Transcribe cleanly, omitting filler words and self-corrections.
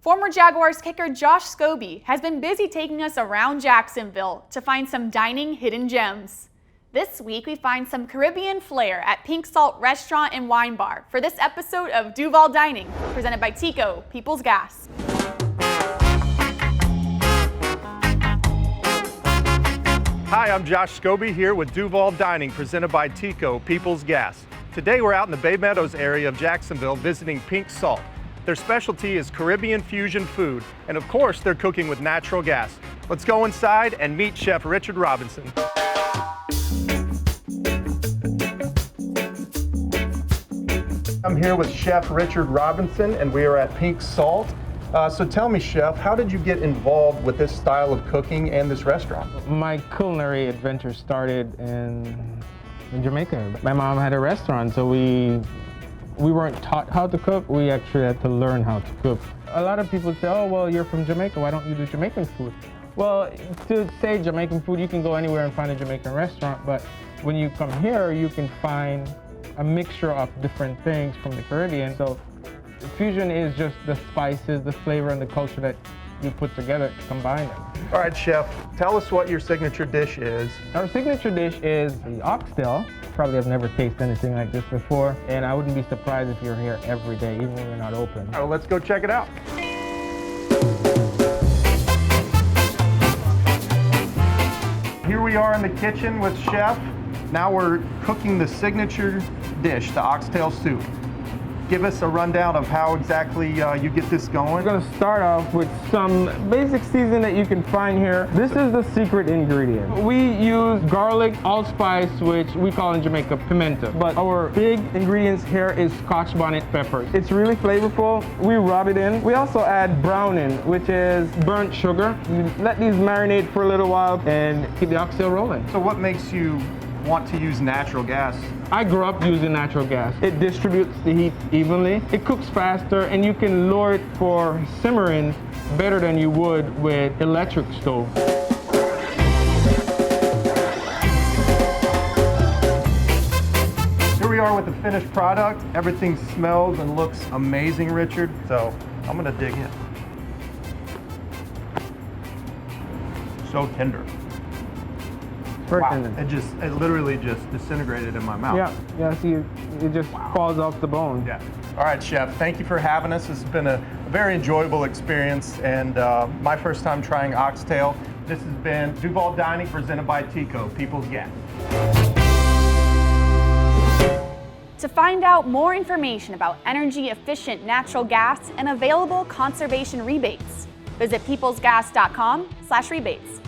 Former Jaguars kicker Josh Scobee has been busy taking us around Jacksonville to find some dining hidden gems. This week we find some Caribbean flair at Pink Salt Restaurant and Wine Bar for this episode of Duval Dining, presented by Tico, People's Gas. Hi, I'm Josh Scobee here with Duval Dining, presented by Tico, People's Gas. Today we're out in the Bay Meadows area of Jacksonville visiting Pink Salt. Their specialty is Caribbean fusion food, and of course they're cooking with natural gas. Let's go inside and meet Chef Richard Robinson. I'm here with Chef Richard Robinson and we are at Pink Salt. So tell me, Chef, how did you get involved with this style of cooking and this restaurant? My culinary adventure started in Jamaica. My mom had a restaurant, so we weren't taught how to cook. We actually had to learn how to cook. A lot of people say, oh, well, you're from Jamaica. Why don't you do Jamaican food? Well, to say Jamaican food, you can go anywhere and find a Jamaican restaurant, but when you come here, you can find a mixture of different things from the Caribbean. So fusion is just the spices, the flavor, and the culture that you put together to combine them. All right, Chef, tell us what your signature dish is. Our signature dish is the oxtail. Probably have never tasted anything like this before, and I wouldn't be surprised if you're here every day, even when we're not open. All right, well, let's go check it out. Here we are in the kitchen with Chef. Now we're cooking the signature dish, the oxtail soup. Give us a rundown of how exactly you get this going. We're going to start off with some basic seasoning that you can find here. This is the secret ingredient. We use garlic, allspice, which we call in Jamaica pimento. But our big ingredients here is Scotch bonnet pepper. It's really flavorful. We rub it in. We also add browning, which is burnt sugar. You let these marinate for a little while and keep the oxtail rolling. So what makes you want to use natural gas? I grew up using natural gas. It distributes the heat evenly. It cooks faster, and you can lower it for simmering better than you would with electric stove. Here we are with the finished product. Everything smells and looks amazing, Richard. So I'm gonna dig in. So tender. Wow, it literally just disintegrated in my mouth. Yeah, see, it just falls off the bone. Yeah. All right, Chef, thank you for having us. This has been a very enjoyable experience and my first time trying oxtail. This has been Duval Dining presented by Tico, People's Gas. To find out more information about energy-efficient natural gas and available conservation rebates, visit peoplesgas.com/rebates.